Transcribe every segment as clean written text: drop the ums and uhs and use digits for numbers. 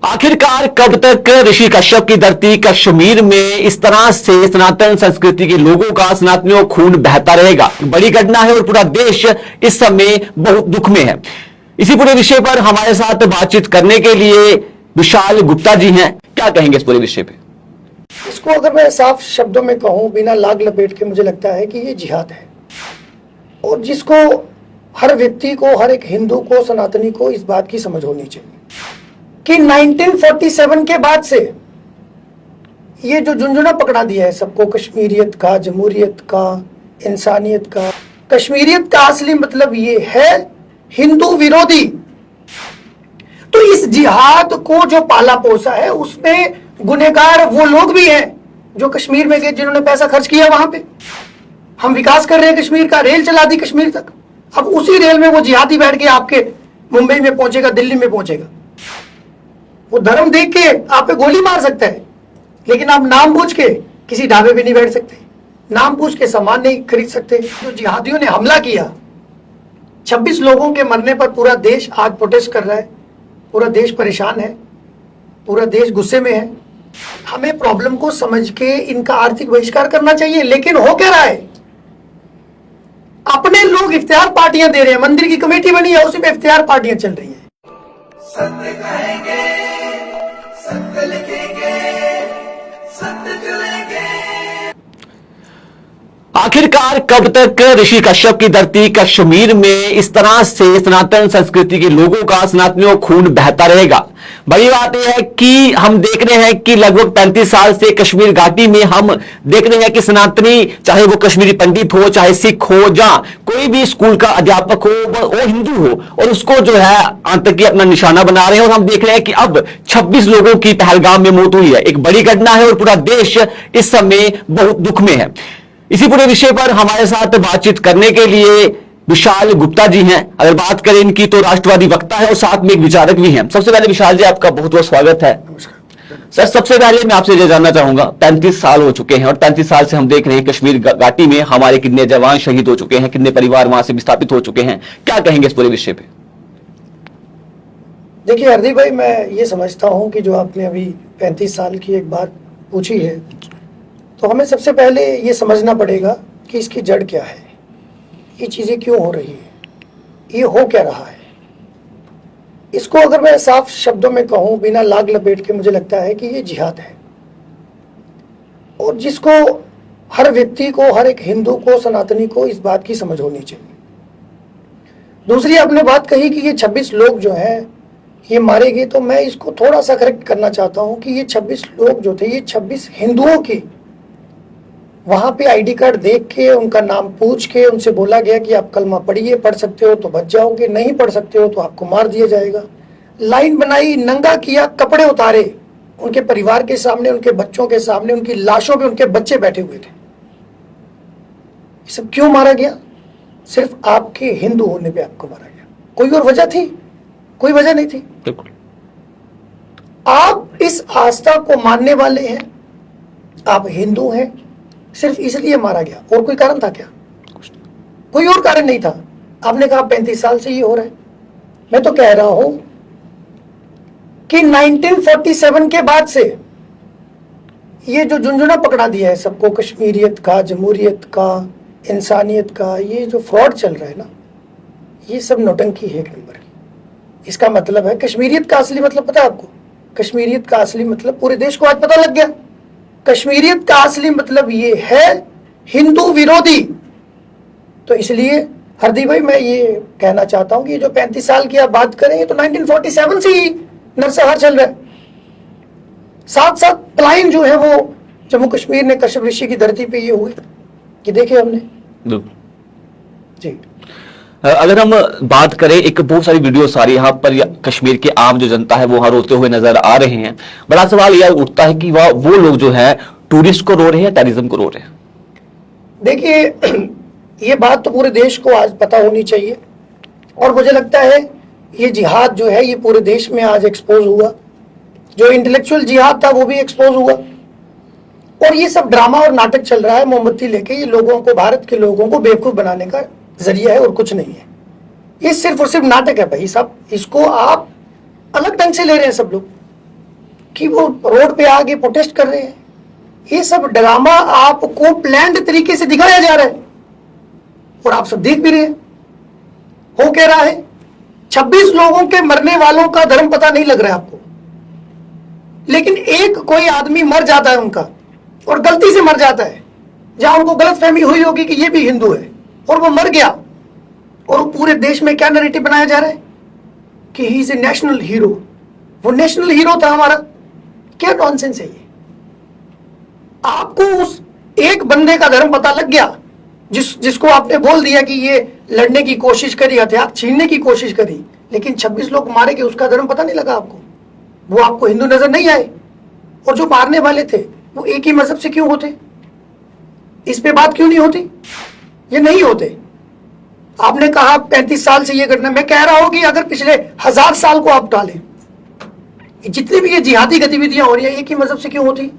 आखिरकार कब तक ऋषि कश्यप की धरती कश्मीर में इस तरह से सनातन संस्कृति के लोगों का सनातनियों खून बहता रहेगा। बड़ी घटना है और पूरा देश इस समय बहुत दुख में है। इसी पूरे विषय पर हमारे साथ बातचीत करने के लिए विशाल गुप्ता जी हैं। क्या कहेंगे इस पूरे विषय पे? इसको अगर मैं साफ शब्दों में कहूं बिना लाग लपेट के, मुझे लगता है कि ये जिहाद है और जिसको हर व्यक्ति को, हर एक हिंदू को, सनातनी को इस बात की समझ होनी चाहिए कि 1947 के बाद से ये जो झुंझुना पकड़ा दिया है सबको, कश्मीरियत का, जमहूरियत का, इंसानियत का। कश्मीरियत का असली मतलब ये है हिंदू विरोधी। तो इस जिहाद को जो पाला पोसा है उसमें गुनहगार वो लोग भी हैं जो कश्मीर में गए, जिन्होंने पैसा खर्च किया। वहां पे हम विकास कर रहे हैं कश्मीर का, रेल चला दी कश्मीर तक। अब उसी रेल में वो जिहादी बैठ के आपके मुंबई में पहुंचेगा, दिल्ली में पहुंचेगा। वो धर्म देख के आप पे गोली मार सकता है, लेकिन आप नाम पूछ के किसी ढाबे पे नहीं बैठ सकते, नाम पूछ के सामान नहीं खरीद सकते। जो जिहादियों ने हमला किया, 26 लोगों के मरने पर पूरा देश आज प्रोटेस्ट कर रहा है, पूरा देश परेशान है, पूरा देश गुस्से में है। हमें प्रॉब्लम को समझ के इनका आर्थिक बहिष्कार करना चाहिए। लेकिन हो क्या रहा है, अपने लोग इफ्तियार पार्टियां दे रहे हैं। मंदिर की कमेटी बनी है, उसी में इफ्तियार पार्टियां चल रही हैं। सत्य कहेंगे, सत्य लिखेंगे, सत्य चलेंगे। आखिरकार कब तक ऋषि कश्यप की धरती कश्मीर में इस तरह से सनातन संस्कृति के लोगों का सनातनियों खून बहता रहेगा? बड़ी बात यह है कि हम देख रहे हैं कि लगभग 35 साल से कश्मीर घाटी में हम देख रहे हैं कि सनातनी, चाहे वो कश्मीरी पंडित हो, चाहे सिख हो, या कोई भी स्कूल का अध्यापक हो, वो हिंदू हो, और उसको जो है आतंकी अपना निशाना बना रहे हैं। और हम देख रहे हैं कि अब 26 लोगों की पहलगाम में मौत हुई है। एक बड़ी घटना है और पूरा देश इस समय बहुत दुख में है। इसी पूरे विषय पर हमारे साथ बातचीत करने के लिए विशाल गुप्ता जी हैं। अगर बात करें इनकी, तो राष्ट्रवादी वक्ता है और साथ में एक विचारक भी हैं। सबसे पहले विशाल जी, आपका बहुत बहुत स्वागत है। सर, सबसे पहले मैं आपसे ये जानना चाहूंगा, 35 साल हो चुके हैं और 35 साल से हम देख रहे हैं कश्मीर घाटी में हमारे कितने जवान शहीद हो चुके हैं, कितने परिवार वहां से विस्थापित हो चुके हैं। क्या कहेंगे इस पूरे विषय पे? देखिए हरदीप भाई, मैं ये समझता हूं कि जो आपने अभी 35 साल की एक बात पूछी है, तो हमें सबसे पहले ये समझना पड़ेगा कि इसकी जड़ क्या है, ये चीज़ें क्यों हो रही है, ये हो क्या रहा है। इसको अगर मैं साफ शब्दों में कहूं बिना लाग लपेट के, मुझे लगता है कि ये जिहाद है और जिसको हर व्यक्ति को, हर एक हिंदू को, सनातनी को इस बात की समझ होनी चाहिए। दूसरी आपने बात कही कि ये 26 लोग जो हैं ये मारे गए, तो मैं इसको थोड़ा सा करेक्ट करना चाहता हूं कि ये 26 लोग जो थे, ये 26 हिंदुओं की वहां पे आईडी कार्ड देख के, उनका नाम पूछ के उनसे बोला गया कि आप कलमा पढ़िए, पढ़ सकते हो तो बच जाओगे, नहीं पढ़ सकते हो तो आपको मार दिया जाएगा। लाइन बनाई, नंगा किया, कपड़े उतारे, उनके परिवार के सामने, उनके बच्चों के सामने, उनकी लाशों पे उनके बच्चे बैठे हुए थे। ये सब क्यों मारा गया? सिर्फ आपके हिंदू होने पे आपको मारा गया। कोई और वजह थी? कोई वजह नहीं थी। आप इस आस्था को मानने वाले हैं, आप हिंदू हैं, सिर्फ इसलिए मारा गया। और कोई कारण था क्या? कोई और कारण नहीं था। आपने कहा 35 साल से ये हो रहा है। मैं तो कह रहा हूं कि 1947 के बाद से ये जो झुंझुना पकड़ा दिया है सबको, कश्मीरियत का, जमहूरियत का, इंसानियत का, ये जो फ्रॉड चल रहा है ना, ये सब नौटंकी है एक नंबर की। इसका मतलब है, कश्मीरियत का असली मतलब पता है आपको? कश्मीरियत का असली मतलब पूरे देश को आज पता लग गया। कश्मीरियत का असली मतलब ये है हिंदू विरोधी। तो इसलिए हरदीप भाई, मैं ये कहना चाहता हूं कि जो 35 साल की आप बात करें, ये तो 1947 से ही नरसंहार चल रहा है। साथ साथ पलायन जो है वो जम्मू कश्मीर ने कश्यप ऋषि की धरती पे ये हुए कि देखे हमने जी। अगर हम बात करें, एक बहुत सारी वीडियो सारी यहाँ पर कश्मीर के आम जो जनता है वो वहां रोते हुए नजर आ रहे हैं। बड़ा सवाल यह उठता है कि वो लोग जो है टूरिस्ट को रो रहे हैं, टूरिज्म को रो रहे हैं। देखिए, ये बात तो पूरे देश को आज पता होनी चाहिए और मुझे लगता है ये जिहाद जो है ये पूरे देश में आज एक्सपोज हुआ। जो इंटेलेक्चुअल जिहाद था वो भी एक्सपोज हुआ और ये सब ड्रामा और नाटक चल रहा है मोमबत्ती लेके। ये लोगों को, भारत के लोगों को बेवकूफ बनाने का जरिया है और कुछ नहीं है। ये सिर्फ और सिर्फ नाटक है भाई साहब। इसको आप अलग ढंग से ले रहे हैं सब लोग। कि वो रोड पे आके प्रोटेस्ट कर रहे हैं। ये सब ड्रामा आपको प्लान्ड तरीके से दिखाया जा रहा है और आप सब देख भी रहे हैं। हो क्या रहा है, 26 लोगों के मरने वालों का धर्म पता नहीं लग रहा है आपको, लेकिन एक कोई आदमी मर जाता है उनका, और गलती से मर जाता है, जहां उनको गलतफहमी हुई होगी कि ये भी हिंदू है, और वो मर गया, और वो पूरे देश में क्या नैरेटिव बनाया जा रहा है कि he is a national hero. वो नेशनल हीरो था हमारा। क्या नॉनसेंस है ये। आपको उस एक बंदे का धर्म पता लग गया जिसको आपने बोल दिया कि ये लड़ने की कोशिश करी, हथियार छीनने की कोशिश करी, लेकिन 26 लोग मारे कि उसका धर्म पता नहीं लगा आपको। वो आपको हिंदू नजर नहीं आए, और जो मारने वाले थे वो एक ही मजहब से क्यों होते, इस पे बात क्यों नहीं होती। ये नहीं होते। आपने कहा 35 साल से ये घटना, मैं कह रहा हूं कि अगर पिछले 1000 साल को आप डालें, जितनी भी ये जिहादी गतिविधियां हो रही है एक ही मजहब से क्यों होती।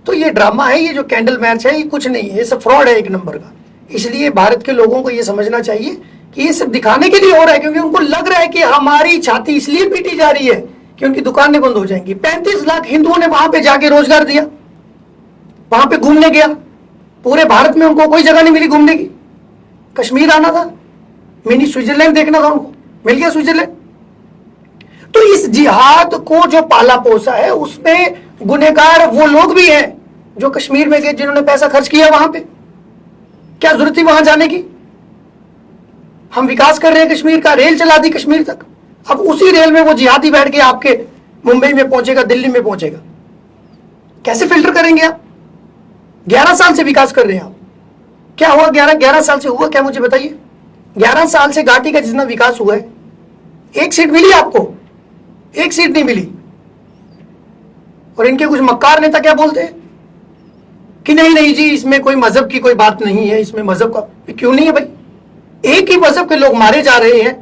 तो ये ड्रामा है, ये जो कैंडल मैच है, ये कुछ नहीं है, ये सब फ्रॉड है एक नंबर का। इसलिए भारत के लोगों को ये समझना चाहिए कि ये सब दिखाने के लिए हो रहा है, क्योंकि उनको लग रहा है कि हमारी छाती इसलिए पीटी जा रही है कि उनकी दुकानें बंद हो जाएंगी। 35 लाख हिंदुओं ने वहां पे जाके रोजगार दिया, वहां पे घूमने गया। पूरे भारत में उनको कोई जगह नहीं मिली घूमने की। कश्मीर आना था, मिनी स्विट्जरलैंड देखना था, उनको मिल गया स्विट्जरलैंड। तो इस जिहाद को जो पाला पोसा है उसमें गुनहगार वो लोग भी हैं जो कश्मीर में गए, जिन्होंने पैसा खर्च किया वहां पे। क्या जरूरत थी वहां जाने की। हम विकास कर रहे हैं कश्मीर का, रेल चला दी कश्मीर तक, अब उसी रेल में वो जिहादी बैठ के आपके मुंबई में पहुंचेगा, दिल्ली में पहुंचेगा। कैसे फिल्टर करेंगे आप। 11 साल से विकास कर रहे हैं आप, क्या हुआ 11 साल से हुआ क्या, मुझे बताइए। 11 साल से घाटी का जितना विकास हुआ है, एक सीट मिली आपको, एक सीट नहीं मिली। और इनके कुछ मक्कार नेता क्या बोलते हैं कि नहीं नहीं जी, इसमें कोई मजहब की कोई बात नहीं है, इसमें मजहब का क्यों नहीं है भाई। एक ही मजहब के लोग मारे जा रहे हैं,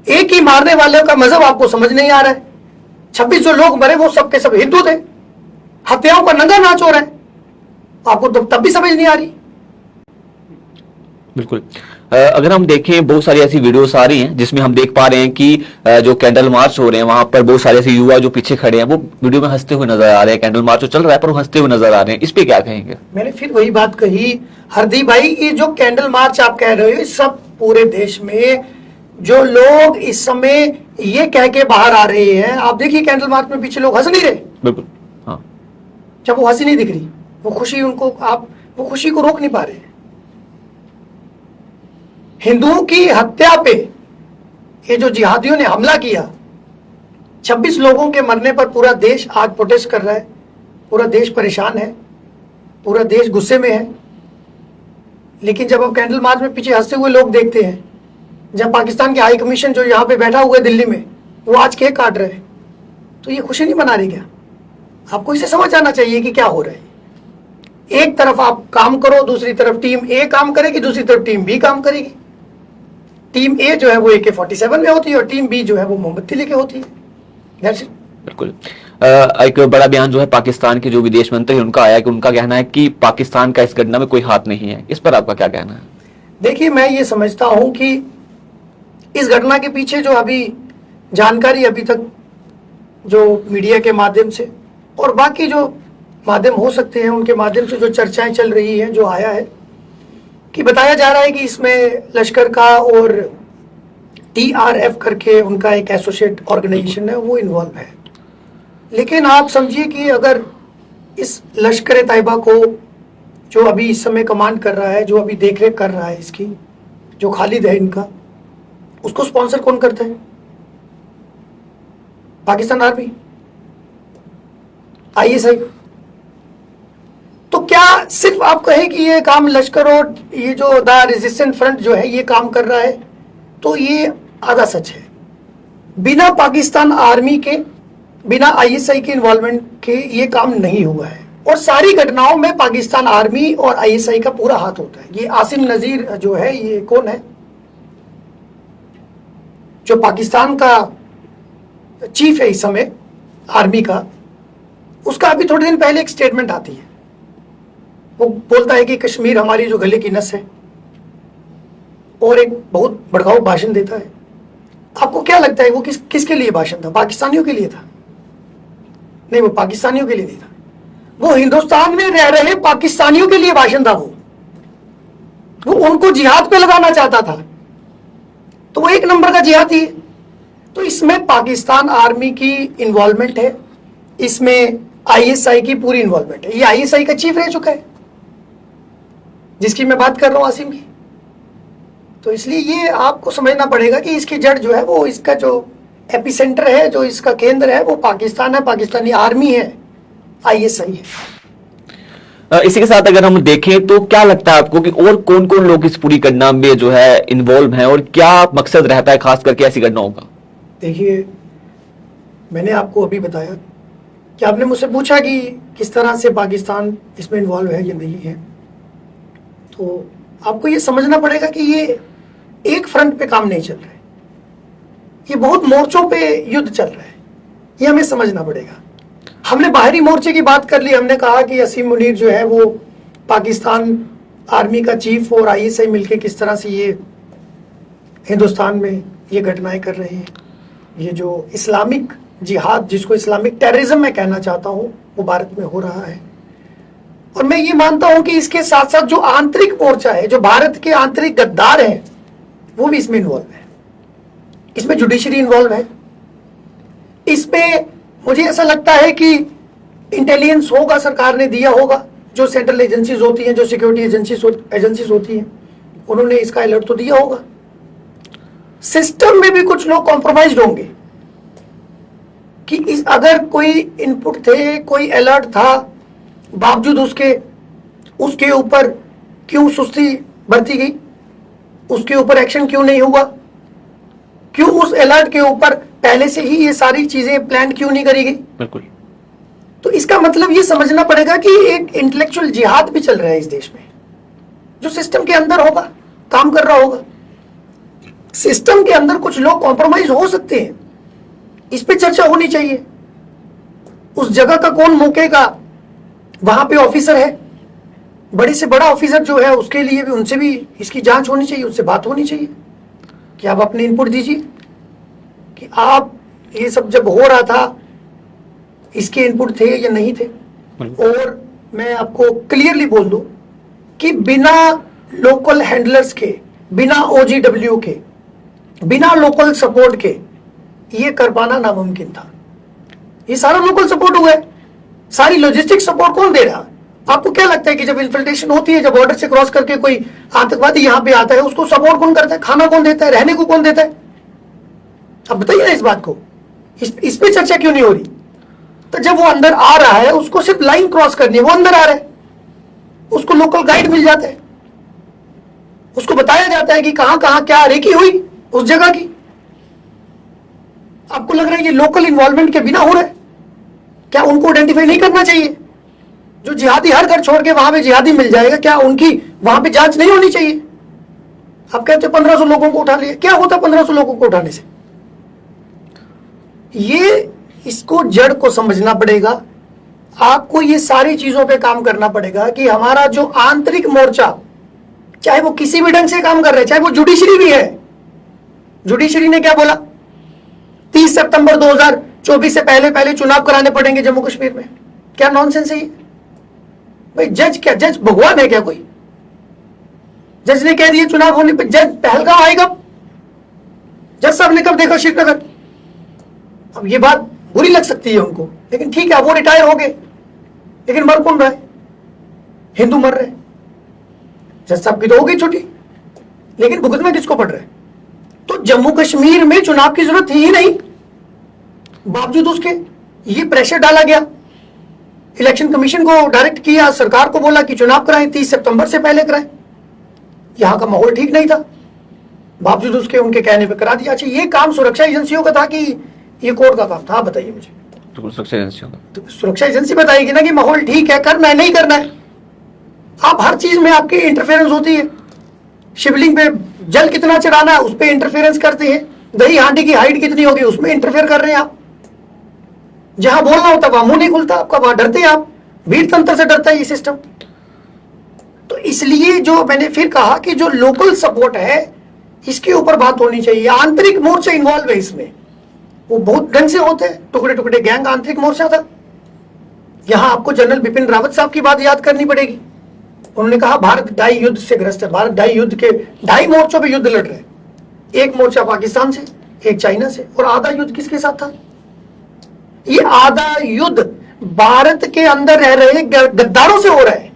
एक ही मारने वाले का मजहब आपको समझ नहीं आ रहा है। 26 जो लोग मरे वो सब के सब हिंदू थे, हत्याओं का नंगा नाच हो रहा है, आपको तब भी समझ नहीं आ रही। बिल्कुल। अगर हम देखें, बहुत सारी ऐसी वीडियोस आ रही हैं जिसमें हम देख पा रहे हैं कि जो कैंडल मार्च हो रहे हैं वहां पर बहुत सारे ऐसे युवा जो पीछे खड़े हैं वो वीडियो में हंसते हुए नजर आ रहे हैं। कैंडल मार्च तो चल रहा है पर वो हंसते हुए नजर आ रहे हैं, इस पे क्या कहेंगे। मैंने फिर वही बात कही हरदीप भाई, ये जो कैंडल मार्च आप कह रहे हो, सब पूरे देश में जो लोग इस समय ये कह के बाहर आ रहे हैं, आप देखिए कैंडल मार्च में पीछे लोग हंस नहीं रहे। बिल्कुल, हाँ। जब वो हंसी नहीं दिख रही, वो खुशी उनको, आप वो खुशी को रोक नहीं पा रहे। हिंदुओं की हत्या पे ये जो जिहादियों ने हमला किया, 26 लोगों के मरने पर पूरा देश आज प्रोटेस्ट कर रहा है, पूरा देश परेशान है, पूरा देश गुस्से में है। लेकिन जब आप कैंडल मार्च में पीछे हंसते हुए लोग देखते हैं, जब पाकिस्तान के हाई कमीशन जो यहाँ पे बैठा हुआ है दिल्ली में, वो आज केक काट रहे हैं, तो ये खुशी नहीं मना रही क्या। आपको इसे समझ आना चाहिए कि क्या हो रहा है। एक तरफ आप काम करो, दूसरी तरफ टीम ए काम करेगी, दूसरी तरफ टीम बी काम करेगी। टीम ए जो है वो AK-47 में होती है और टीम बी जो है वो मोमबत्ती लेके होती है। That's it. बिल्कुल। एक बड़ा बयान जो है पाकिस्तान के जो विदेश मंत्री उनका आया कि उनका कहना है कि पाकिस्तान का इस घटना में कोई हाथ नहीं है। इस पर आपका क्या कहना है। देखिए, मैं ये समझता हूं कि इस घटना के पीछे जो अभी जानकारी अभी तक जो मीडिया के माध्यम से और बाकी जो माध्यम हो सकते हैं उनके माध्यम से जो चर्चाएं चल रही हैं, जो आया है कि बताया जा रहा है कि इसमें लश्कर का और TRF करके उनका एक एसोसिएट ऑर्गेनाइजेशन है, वो इन्वॉल्व है। लेकिन आप समझिए कि अगर इस लश्कर तैयबा को जो अभी इस समय कमांड कर रहा है, जो अभी देखरेख कर रहा है इसकी, जो खालिद है इनका, उसको स्पॉन्सर कौन करता है। Pakistan army, ISI। तो क्या सिर्फ आप कहें कि ये काम लश्कर और ये जो द रेजिस्टेंट फ्रंट जो है ये काम कर रहा है, तो ये आधा सच है। बिना पाकिस्तान आर्मी के, बिना ISI के इन्वॉल्वमेंट के ये काम नहीं हुआ है। और सारी घटनाओं में पाकिस्तान आर्मी और ISI का पूरा हाथ होता है। ये आसिम नजीर जो है, ये कौन है, जो पाकिस्तान का चीफ है इस समय आर्मी का, उसका अभी थोड़े दिन पहले एक स्टेटमेंट आती है। वो बोलता है कि कश्मीर हमारी जो गले की नस है, और एक बहुत भड़काऊ भाषण देता है। आपको क्या लगता है वो किसके लिए भाषण था। पाकिस्तानियों के लिए था। नहीं, वो पाकिस्तानियों के लिए नहीं था, वो हिंदुस्तान में रह रहे पाकिस्तानियों के लिए भाषण था। वो उनको जिहाद पे लगाना चाहता था, तो वो एक नंबर का जिहादी है। तो इसमें पाकिस्तान आर्मी की इन्वॉल्वमेंट है, इसमें आईएसआई की पूरी इन्वॉल्वमेंट है। ये आईएसआई का चीफ रह चुका है, जिसकी मैं बात कर रहा हूं, आसिम की। तो इसलिए ये आपको समझना पड़ेगा कि इसकी जड़ जो है, वो इसका जो एपिसेंटर है, जो इसका केंद्र है, वो पाकिस्तान है, पाकिस्तानी आर्मी है, आईएसआई है। इसी के साथ अगर हम देखें तो क्या लगता है आपको कि और कौन कौन लोग इस पूरी घटना में जो है इन्वॉल्व हैं और क्या मकसद रहता है खास करके ऐसी घटनाओं का? देखिए, मैंने आपको अभी बताया कि आपने मुझसे पूछा कि किस तरह से पाकिस्तान इसमें इन्वॉल्व है या नहीं है। तो आपको ये समझना पड़ेगा कि ये एक फ्रंट पे काम नहीं चल रहा है, ये बहुत मोर्चों पे युद्ध चल रहा है, ये हमें समझना पड़ेगा। हमने बाहरी मोर्चे की बात कर ली, हमने कहा कि असीम मुनीर जो है वो पाकिस्तान आर्मी का चीफ और आईएसआई मिलके किस तरह से ये हिंदुस्तान में ये घटनाएं कर रहे हैं। ये जो इस्लामिक जिहाद, जिसको इस्लामिक टेररिज्म मैं कहना चाहता हूँ, वो भारत में हो रहा है। और मैं ये मानता हूं कि इसके साथ साथ जो आंतरिक मोर्चा है, जो भारत के आंतरिक गद्दार हैं, वो भी इसमें इन्वॉल्व है। इसमें जुडिशरी इन्वॉल्व है। इसमें मुझे ऐसा लगता है कि इंटेलिजेंस होगा, सरकार ने दिया होगा, जो सेंट्रल एजेंसीज होती हैं, जो सिक्योरिटी एजेंसीज होती हैं, उन्होंने इसका अलर्ट तो दिया होगा। सिस्टम में भी कुछ लोग कॉम्प्रोमाइज्ड होंगे कि अगर कोई इनपुट थे, कोई अलर्ट था, बावजूद उसके ऊपर क्यों सुस्ती बरती गई, उसके ऊपर एक्शन क्यों नहीं हुआ, क्यों उस अलर्ट के ऊपर पहले से ही ये सारी चीजें प्लान क्यों नहीं करी गई। बिल्कुल। तो इसका मतलब ये समझना पड़ेगा कि एक इंटेलेक्चुअल जिहाद भी चल रहा है इस देश में, जो सिस्टम के अंदर होगा, काम कर रहा होगा। सिस्टम के अंदर कुछ लोग कॉम्प्रोमाइज हो सकते हैं, इस पे चर्चा होनी चाहिए। उस जगह का कौन मौकेगा, वहां पे ऑफिसर है, बड़े से बड़ा ऑफिसर जो है, उसके लिए भी, उनसे भी इसकी जांच होनी चाहिए, उससे बात होनी चाहिए कि आप अपने इनपुट दीजिए कि आप ये सब जब हो रहा था, इसके इनपुट थे या नहीं थे। और मैं आपको क्लियरली बोल दूं कि बिना लोकल हैंडलर्स के, बिना OGW के, बिना लोकल सपोर्ट के ये कर पाना नामुमकिन था। ये सारा लोकल सपोर्ट हुआ है। सारी लॉजिस्टिक सपोर्ट कौन दे रहा? आपको क्या लगता है कि जब इन्फिल्ट्रेशन होती है, जब बॉर्डर से क्रॉस करके कोई आतंकवादी यहाँ पे आता है, उसको सपोर्ट कौन करता है? खाना कौन देता है? रहने को कौन देता है? अब बताइए ना इस बात को। इस पे चर्चा क्यों नहीं हो रही? तो जब वो अंदर आ रहा है, उसको सिर्फ लाइन क्रॉस करनी है, वो अंदर आ रहा है, उसको लोकल गाइड मिल जाता है, उसको बताया जाता है कि कहां कहां क्या रेकी हुई उस जगह की। आपको लग रहा है ये लोकल इन्वॉल्वमेंट के बिना हो रहा है? क्या उनको आइडेंटिफाई नहीं करना चाहिए? जो जिहादी हर घर छोड़ के वहां पे जिहादी मिल जाएगा, क्या उनकी वहां पे जांच नहीं होनी चाहिए? आप कहते हो 1500 लोगों को उठा लिया, क्या होता 1500 लोगों को उठाने से? ये इसको जड़ को समझना पड़ेगा। आपको ये सारी चीजों पे काम करना पड़ेगा कि हमारा जो आंतरिक मोर्चा, चाहे वो किसी भी ढंग से काम कर रहे हैं, चाहे वो जुडिशरी भी है। जुडिशरी ने क्या बोला? 30 सितंबर 2024 से पहले पहले चुनाव कराने पड़ेंगे जम्मू कश्मीर में। क्या नॉनसेंस है ये? भाई जज क्या, जज भगवान है क्या कोई? जज ने कह दिया चुनाव होने पे, जज पहलगाम आएगा? जज साहब ने कब देखा श्रीनगर? अब ये बात बुरी लग सकती है उनको, लेकिन ठीक है, वो रिटायर हो गए, लेकिन मर कौन रहा है? हिंदू मर रहे। जज साहब की तो हो गई छुट्टी, लेकिन भुगतना किसको पड़ रहा है? तो जम्मू कश्मीर में चुनाव की जरूरत थी ही नहीं, बावजूद उसके ये प्रेशर डाला गया। इलेक्शन कमीशन को डायरेक्ट किया, सरकार को बोला कि चुनाव कराएं, 30 सितंबर से पहले कराएं। यहां का माहौल ठीक नहीं था, बावजूद उसके उनके कहने पे करा दिया। अच्छा, ये काम सुरक्षा एजेंसियों का था कि ये कोर्ट का काम था? बताइए मुझे। तो सुरक्षा एजेंसियों का, तो सुरक्षा एजेंसी बताएगी ना कि माहौल ठीक है, करना है नहीं करना है। आप हर चीज में आपकी इंटरफेरेंस होती है। शिवलिंग पे जल कितना चढ़ाना है, उस पर इंटरफेरेंस करते हैं। दही हांडी की हाइट कितनी होगी, उसमें इंटरफेयर कर रहे हैं आप। जहां बोलना होता वहां मुंह नहीं खुलता आपका, वहां डरते हैं आप। भीड़ तंत्र से डरता है ये सिस्टम। तो इसलिए जो मैंने फिर कहा कि जो लोकल सपोर्ट है, इसके ऊपर बात होनी चाहिए। आंतरिक मोर्चा इन्वॉल्व है इसमें, वो बहुत ढंग से होते हैं। टुकड़े टुकड़े गैंग आंतरिक मोर्चा था, यहां आपको जनरल बिपिन रावत साहब की बात याद करनी पड़ेगी। उन्होंने कहा भारत ढाई युद्ध से ग्रस्त है, भारत ढाई युद्ध के 2.5 मोर्चों पे युद्ध लड़ रहे हैं। एक मोर्चा पाकिस्तान से, एक चाइना से, और आधा युद्ध किसके साथ था? ये आधा युद्ध भारत के अंदर रह रहे गद्दारों से हो रहा है।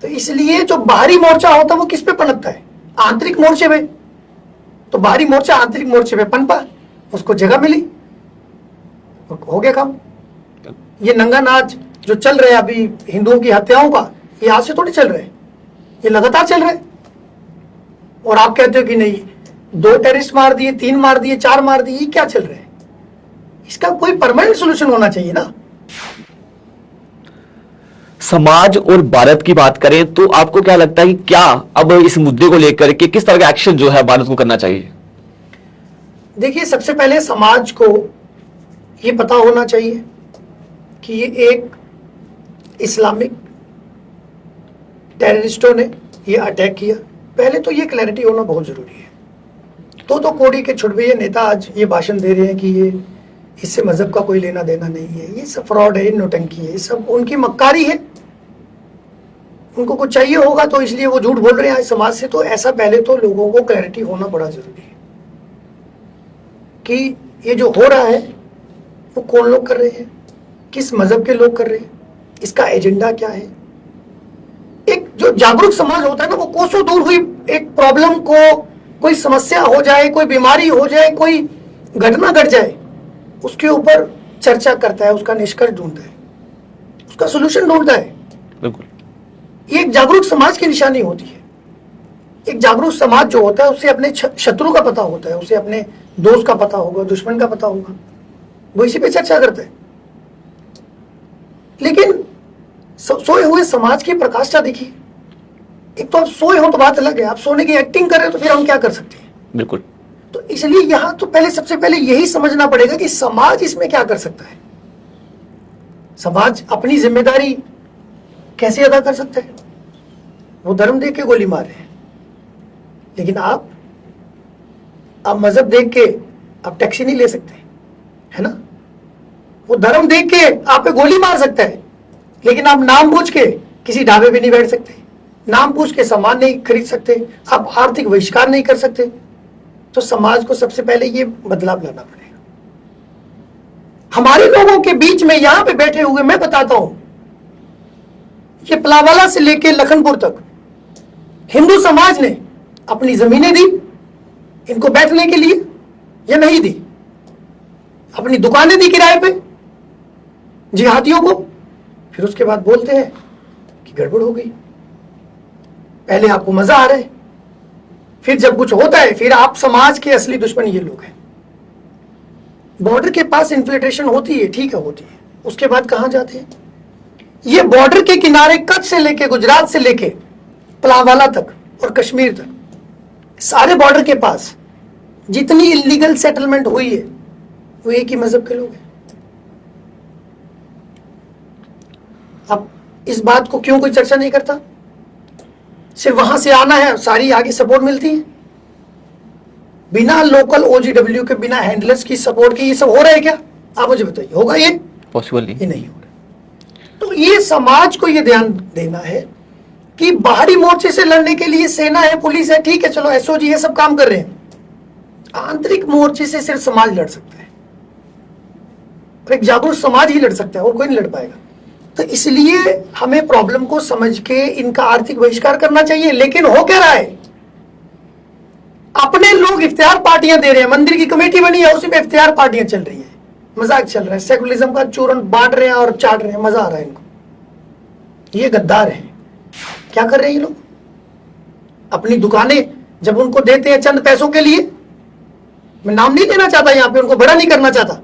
तो इसलिए जो बाहरी मोर्चा होता है वो किस पे पनपता है? आंतरिक मोर्चे पे। तो बाहरी मोर्चा आंतरिक मोर्चे पे पनपा, उसको जगह मिली, हो गया काम। ये नंगा नाच जो चल रहे हैं अभी हिंदुओं की हत्याओं का, ये आज से थोड़ी चल रहे हैं, ये लगातार चल रहे हैं। और आप कहते हो कि नहीं 2 टेररिस्ट मार दिए, 3 मार दिए, 4 मार दिए, ये क्या चल रहा है? इसका कोई परमानेंट सोल्यूशन होना चाहिए ना। समाज और भारत की बात करें तो आपको क्या लगता है कि क्या अब इस मुद्दे को लेकर के किस तरह का एक्शन जो है भारत को करना चाहिए? देखिए, सबसे पहले समाज को ये पता होना चाहिए कि ये एक इस्लामिक टेररिस्टों ने ये अटैक किया। पहले तो ये क्लैरिटी होना बहुत जरूरी है। तो कोड़ी के छुड़वे नेता आज ये भाषण दे रहे हैं कि ये इससे मजहब का कोई लेना देना नहीं है, ये सब फ्रॉड है, नौटंकी है, ये सब उनकी मक्कारी है। उनको कुछ चाहिए होगा तो इसलिए वो झूठ बोल रहे हैं समाज से। तो ऐसा पहले तो लोगों को क्लैरिटी होना बड़ा जरूरी है कि ये जो हो रहा है वो कौन लोग कर रहे हैं, किस मजहब के लोग कर रहे हैं, इसका एजेंडा क्या है। एक जो जागरूक समाज होता है ना, वो कोसों दूर हुई एक प्रॉब्लम को, कोई समस्या हो जाए, कोई बीमारी हो जाए, कोई घटना घट जाए, उसके ऊपर चर्चा करता है, उसका निष्कर्ष ढूंढता है, उसका सोल्यूशन ढूंढता है। बिल्कुल, ये एक जागरूक समाज की निशानी होती है। एक जागरूक समाज जो होता है उसे अपने शत्रु का पता होता है, उसे अपने दोस्त का पता होगा, दुश्मन का पता होगा, वो इसी पे चर्चा करता है। लेकिन सोए हुए समाज की प्रकाष्ठा देखिए। एक तो आप सोए हो तो बात अलग है, आप सोने की एक्टिंग कर रहे हो तो फिर हम क्या कर सकते हैं? बिल्कुल। तो इसलिए यहां तो पहले सबसे पहले यही समझना पड़ेगा कि समाज इसमें क्या कर सकता है। समाज अपनी जिम्मेदारी कैसे अदा कर सकता है? वो धर्म देख के गोली मार रहे हैं, लेकिन आप मजहब देख के आप टैक्सी नहीं ले सकते, है ना। वो धर्म देख के आप पे गोली मार सकता है, लेकिन आप नाम पूछ के किसी ढाबे पे नहीं बैठ सकते, नाम पूछ के सामान नहीं खरीद सकते, आप आर्थिक बहिष्कार नहीं कर सकते। तो समाज को सबसे पहले ये बदलाव लाना पड़ेगा। हमारे लोगों के बीच में यहां पे बैठे हुए मैं बताता हूं, ये पलावाला से लेके लखनपुर तक हिंदू समाज ने अपनी जमीनें दी इनको बैठने के लिए या नहीं दी, अपनी दुकानें दी किराए पे जिहादियों को। फिर उसके बाद बोलते हैं कि गड़बड़ हो गई। पहले आपको मजा आ रहा है, फिर जब कुछ होता है फिर आप समाज के असली दुश्मन ये लोग हैं। बॉर्डर के पास इन्फिल्ट्रेशन होती है, ठीक है होती है, उसके बाद कहां जाते हैं? ये बॉर्डर के किनारे कच्छ से लेके गुजरात से लेके पलावाला तक और कश्मीर तक, सारे बॉर्डर के पास जितनी इलीगल सेटलमेंट हुई है वो एक ही मजहब के लोग हैं। अब इस बात को क्यों कोई चर्चा नहीं करता? सिर्फ वहां से आना है, सारी आगे सपोर्ट मिलती है। बिना लोकल ओजीडब्ल्यू के, बिना हैंडलर्स की सपोर्ट के ये सब हो रहा है क्या? आप मुझे बताइए, होगा ये? पॉसिबल नहीं, ये नहीं हो रहा। तो ये समाज को ये ध्यान देना है कि बाहरी मोर्चे से लड़ने के लिए सेना है, पुलिस है, ठीक है, चलो एसओजी ये सब काम कर रहे हैं। आंतरिक मोर्चे से सिर्फ समाज लड़ सकता है, और एक जागरूक समाज ही लड़ सकता है, और कोई नहीं लड़ पाएगा। तो इसलिए हमें प्रॉब्लम को समझ के इनका आर्थिक बहिष्कार करना चाहिए। लेकिन हो क्या रहा है? अपने लोग इफ्तियार पार्टियां दे रहे हैं, मंदिर की कमेटी बनी है उसी में इफ्तियार पार्टियां चल रही है, मजाक चल रहा है, सेकुलरिज्म का चूरन बांट रहे हैं और चाट रहे हैं, मजा आ रहा है इनको। ये गद्दार है। क्या कर रहे हैं ये लोग? अपनी दुकानें जब उनको देते हैं चंद पैसों के लिए, मैं नाम नहीं देना चाहता यहां पे, उनको बड़ा नहीं करना चाहता,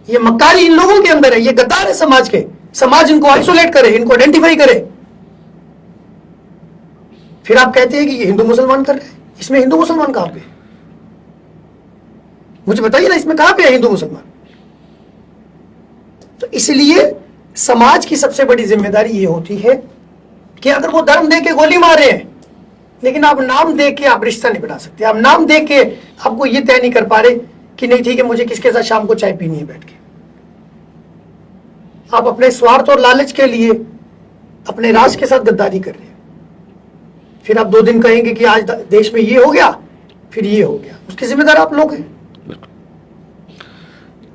ये मक्कारी इन लोगों के अंदर है, ये गद्दार है समाज के। समाज इनको आइसोलेट करे, इनको आइडेंटिफाई करे, फिर आप कहते हैं कि ये हिंदू मुसलमान कर रहे हैं। इसमें हिंदू मुसलमान कहां पे? मुझे बताइए ना, इसमें कहां पे है हिंदू मुसलमान? तो इसलिए समाज की सबसे बड़ी जिम्मेदारी ये होती है कि अगर वो धर्म दे के गोली मार रहे हैं, लेकिन आप नाम दे के आप रिश्ता नहीं बना सकते, आप नाम दे के आपको ये तय नहीं कर पा रहे कि नहीं ठीक है मुझे किसके साथ शाम को चाय पीनी है बैठ के। आप अपने स्वार्थ और लालच के लिए अपने राष्ट्र के साथ गद्दारी कर रहे हैं। फिर आप 2 दिन कहेंगे कि आज देश में ये हो गया, फिर ये हो गया, उसके जिम्मेदार आप लोग हैं।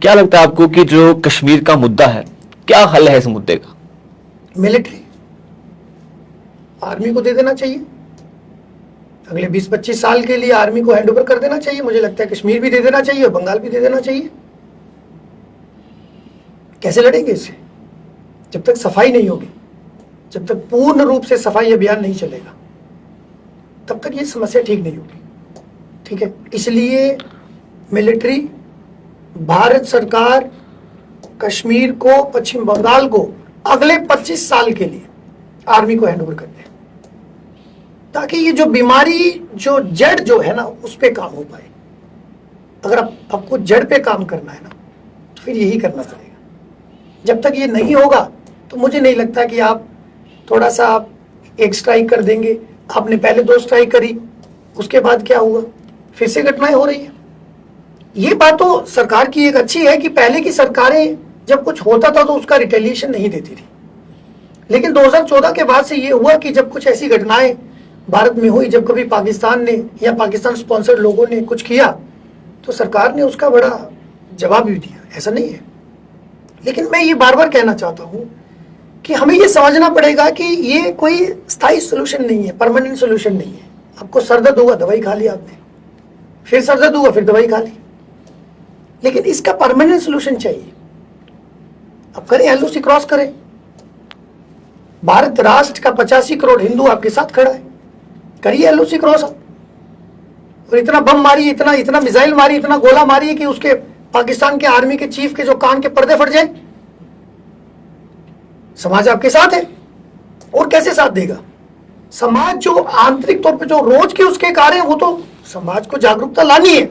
क्या लगता है आपको कि जो कश्मीर का मुद्दा है, क्या हल है इस मुद्दे का? मिलिट्री, आर्मी को दे देना चाहिए। अगले 20-25 साल के लिए आर्मी को हैंड ओवर कर देना चाहिए। मुझे लगता है कश्मीर भी दे देना चाहिए और बंगाल भी दे देना चाहिए। कैसे लड़ेंगे इससे? जब तक सफाई नहीं होगी, जब तक पूर्ण रूप से सफाई अभियान नहीं चलेगा, तब तक ये समस्या ठीक नहीं होगी। ठीक है, इसलिए मिलिट्री, भारत सरकार कश्मीर को, पश्चिम बंगाल को अगले 25 साल के लिए आर्मी को हैंड ओवर कर दे, ताकि ये जो बीमारी, जो जड़ जो है ना, उस पे काम हो पाए। अगर आपको जड़ पे काम करना है ना, तो फिर यही करना पड़ेगा। जब तक ये नहीं होगा तो मुझे नहीं लगता कि आप थोड़ा सा आप एक स्ट्राइक कर देंगे। आपने पहले 2 स्ट्राइक करी, उसके बाद क्या हुआ? फिर से घटनाएं हो रही है। ये बात तो सरकार की एक अच्छी है कि पहले की सरकारें जब कुछ होता था तो उसका रिटेलिएशन नहीं देती थी, लेकिन 2014 के बाद से ये हुआ कि जब कुछ ऐसी घटनाएं भारत में हुई, जब कभी पाकिस्तान ने या पाकिस्तान स्पॉन्सर्ड लोगों ने कुछ किया, तो सरकार ने उसका बड़ा जवाब भी दिया, ऐसा नहीं है। लेकिन मैं ये बार बार कहना चाहता हूं कि हमें ये समझना पड़ेगा कि ये कोई स्थायी सोल्यूशन नहीं है, परमानेंट सोल्यूशन नहीं है। आपको सर दर्द हुआ, दवाई खा ली आपने, फिर सर दर्द हुआ, फिर दवाई खा ली, लेकिन इसका परमानेंट सोल्यूशन चाहिए। अब करें, एलओसी क्रॉस करें। भारत राष्ट्र का 85 करोड़ हिंदू आपके साथ खड़ा है, करिए एलओसी क्रॉस। और इतना बम मारिए, इतना इतना मिसाइल मारिए, इतना गोला मारिए कि उसके पाकिस्तान के आर्मी के चीफ के जो कान के पर्दे फट जाए। समाज आपके साथ है, और कैसे साथ देगा? समाज जो आंतरिक तौर पे जो रोज के उसके कार्य हैं, वो तो समाज को जागरूकता लानी है।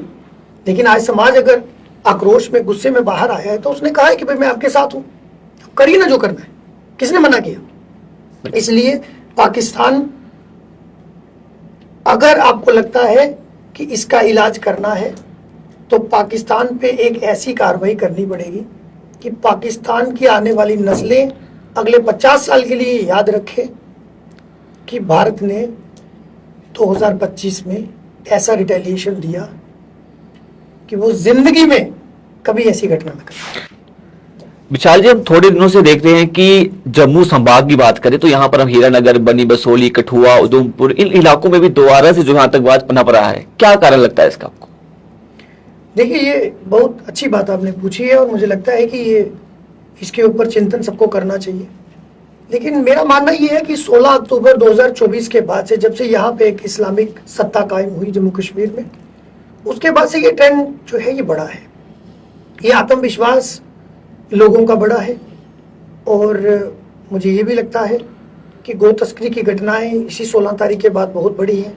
लेकिन आज समाज अगर आक्रोश में, गुस्से में बाहर आया है, तो उसने कहा है कि भाई मैं आपके साथ हूं, करिए ना जो करना है। किसने मना किया? इसलिए पाकिस्तान, अगर आपको लगता है कि इसका इलाज करना है, तो पाकिस्तान पे एक ऐसी कार्रवाई करनी पड़ेगी कि पाकिस्तान की आने वाली नस्लें अगले 50 साल के लिए याद रखें कि भारत ने 2025 में ऐसा रिटेलिएशन दिया कि वो जिंदगी में कभी ऐसी घटना न करे। विशाल जी, हम थोड़े दिनों से देख रहे हैं कि जम्मू संभाग की बात करें तो यहां पर हम हीरानगर, बनी बसोली, कठुआ, उधमपुर, इन इलाकों में भी दोबारा से जो आतंकवाद पनप रहा है। क्या कारण लगता है इसका आपको? देखिए, ये बहुत अच्छी बात आपने पूछी है और मुझे लगता है कि ये इसके ऊपर चिंतन सबको करना चाहिए। लेकिन मेरा मानना ये है कि 16 अक्टूबर 2024 के बाद से, जब से यहाँ पे एक इस्लामिक सत्ता कायम हुई जम्मू कश्मीर में, उसके बाद से ये ट्रेंड जो है ये बढ़ा है। ये आत्मविश्वास लोगों का बढ़ा है, और मुझे ये भी लगता है कि गो तस्करी की घटनाएं इसी 16 तारीख के बाद बहुत बढ़ी हैं।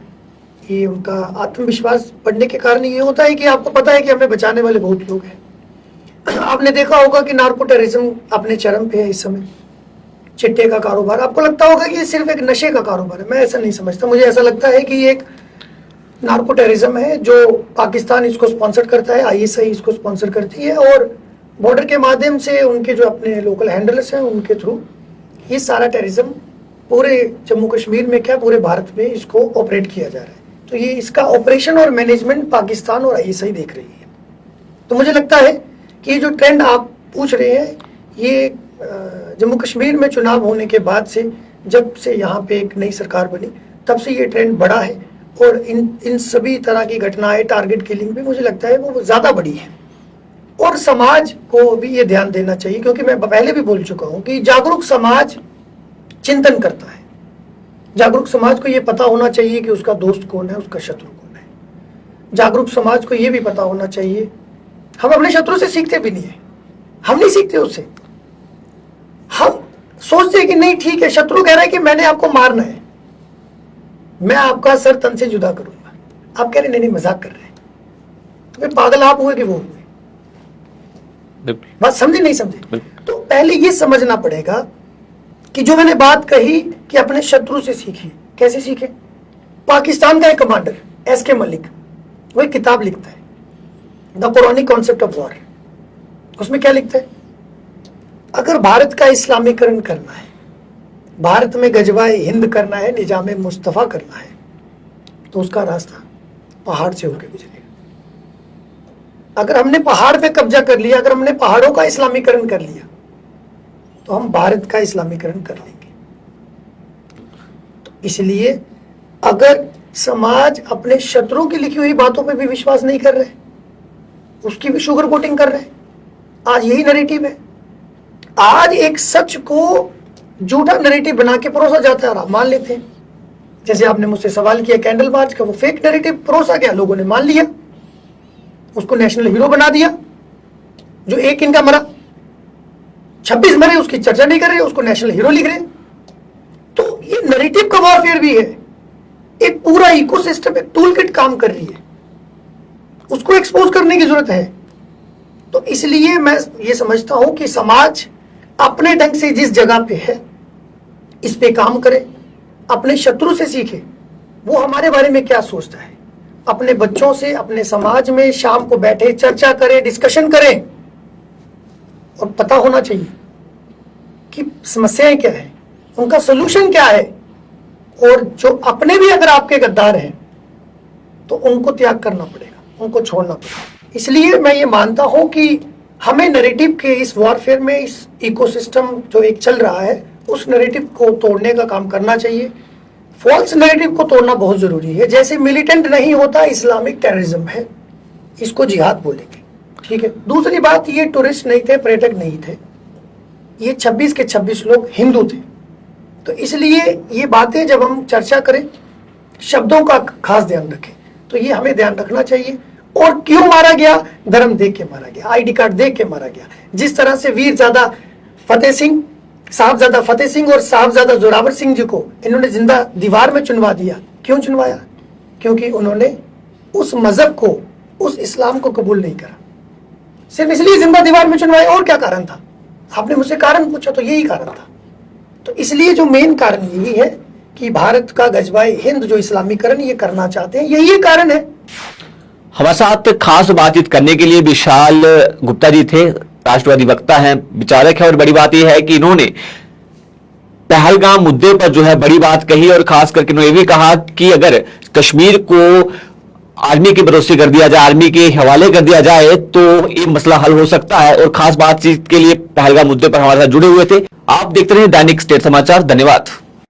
ये उनका आत्मविश्वास बढ़ने के कारण ये होता है कि आपको पता है कि हमें बचाने वाले बहुत लोग हैं। आपने देखा होगा कि नार्को टेररिज्म अपने चरम पे है इस समय। चिट्टे का कारोबार, आपको लगता होगा कि ये सिर्फ एक नशे का कारोबार है। मैं ऐसा नहीं समझता। मुझे ऐसा लगता है कि ये एक नार्को टेररिज्म है जो पाकिस्तान इसको स्पॉन्सर करता है, आईएसआई इसको स्पॉन्सर करती है, और बॉर्डर के माध्यम से उनके जो अपने लोकल हैंडलर्स हैं उनके थ्रू ये सारा टेररिज्म पूरे जम्मू कश्मीर में, क्या पूरे भारत में इसको ऑपरेट किया जा रहा है। तो ये इसका ऑपरेशन और मैनेजमेंट पाकिस्तान और आईएसआई देख रही है। तो मुझे लगता है कि ये जो ट्रेंड आप पूछ रहे हैं, ये जम्मू कश्मीर में चुनाव होने के बाद से, जब से यहाँ पे एक नई सरकार बनी, तब से ये ट्रेंड बढ़ा है। और इन सभी तरह की घटनाएं, टारगेट किलिंग भी मुझे लगता है वो ज़्यादा बड़ी है। और समाज को भी ये ध्यान देना चाहिए, क्योंकि मैं पहले भी बोल चुका हूँ कि जागरूक समाज चिंतन करता है। जागरूक समाज को ये पता होना चाहिए कि उसका दोस्त कौन है, उसका शत्रु कौन है। जागरूक समाज को ये भी पता होना चाहिए, हम अपने शत्रु से सीखते भी नहीं है, हम नहीं सीखते उससे। हम सोचते हैं कि नहीं ठीक है, शत्रु कह रहा है कि मैंने आपको मारना है, मैं आपका सर तन से जुदा करूंगा। आप कह रहे नहीं मजाक कर रहे हैं, तो फिर पागल आप हुए कि वो हुए? बात समझे नहीं समझे? तो पहले ये समझना पड़ेगा कि जो मैंने बात कही कि अपने शत्रु से सीखिए। कैसे सीखे? पाकिस्तान का एक कमांडर एसके मलिक, वो एक किताब लिखता है, the Quranic concept of war. उसमें क्या लिखता है? अगर भारत का इस्लामीकरण करना है, भारत में गजवाए हिंद करना है, निजाम मुस्तफा करना है, तो उसका रास्ता पहाड़ से होकर गुजरेगा। अगर हमने पहाड़ पे कब्जा कर लिया, अगर हमने पहाड़ों का इस्लामीकरण कर लिया, तो हम भारत का इस्लामीकरण कर लेंगे। तो इसलिए अगर समाज अपने शत्रुओं की लिखी हुई बातों पे भी विश्वास नहीं कर रहे, उसकी भी शुगर कोटिंग कर रहे, आज यही नैरेटिव है। आज एक सच को झूठा नैरेटिव बना के परोसा जाता है और आप मान लेते हैं। जैसे आपने मुझसे सवाल किया कैंडल मार्च का, वो फेक नैरेटिव परोसा गया, लोगों ने मान लिया, उसको नेशनल हीरो बना दिया। जो एक इनका मरा, 26 मरे, उसकी चर्चा नहीं कर रहे, उसको नेशनल हीरो लिख रहे। तो ये नैरेटिव का वॉरफेयर भी है। एक पूरा इकोसिस्टम, एक टूल किट काम कर रही है, उसको एक्सपोज करने की जरूरत है। तो इसलिए मैं ये समझता हूं कि समाज अपने ढंग से जिस जगह पे है इस पे काम करे, अपने शत्रु से सीखे, वो हमारे बारे में क्या सोचता है, अपने बच्चों से, अपने समाज में शाम को बैठे चर्चा करें, डिस्कशन करें, और पता होना चाहिए कि समस्याएं क्या है, उनका सोल्यूशन क्या है। और जो अपने भी अगर आपके गद्दार हैं तो उनको त्याग करना पड़ेगा, उनको छोड़ना पड़ेगा। इसलिए मैं ये मानता हूं कि हमें नैरेटिव के इस वॉरफेयर में, इस इकोसिस्टम जो एक चल रहा है, उस नैरेटिव को तोड़ने का काम करना चाहिए। फॉल्स नैरेटिव को तोड़ना बहुत जरूरी है। जैसे मिलिटेंट नहीं होता इस्लामिक टेररिज्म है, इसको जिहाद बोलेंगे, ठीक है। दूसरी बात, ये टूरिस्ट नहीं थे, पर्यटक नहीं थे, ये 26 के 26 लोग हिंदू थे। तो इसलिए ये बातें जब हम चर्चा करें, शब्दों का खास ध्यान रखें। तो ये हमें ध्यान रखना चाहिए। और क्यों मारा गया? धर्म देख के मारा गया, आईडी कार्ड देख के मारा गया। जिस तरह से वीरजादा फतेह सिंह, साहबजादा फतेह सिंह और साहबजादा जोरावर सिंह जी को इन्होंने जिंदा दीवार में चुनवा दिया। क्यों चुनवाया? क्योंकि उन्होंने उस मजहब को, उस इस्लाम को कबूल नहीं करा। सिर्फ इसलिए जिंदा दीवार में चुनवाया। और क्या कारण था? आपने मुझसे कारण पूछा तो यही कारण था। तो इसलिए जो मेन कारण यही है कि भारत का गजवाए हिंद जो इस्लामीकरण ये करना चाहते हैं, यही कारण है। हमारे साथ खास बातचीत करने के लिए विशाल गुप्ता जी थे, राष्ट्रवादी वक्ता हैं, विचारक है। और बड़ी बात यह है कि इन्होंने पहलगाम मुद्दे पर जो है बड़ी बात कही, और खास करके इन्होंने ये भी कहा कि अगर कश्मीर को आर्मी के भरोसे कर दिया जाए, आर्मी के हवाले कर दिया जाए, तो ये मसला हल हो सकता है। और खास बातचीत के लिए पहलगाम मुद्दे पर हमारे साथ जुड़े हुए थे। आप देखते रहिए दैनिक स्टेट समाचार। धन्यवाद।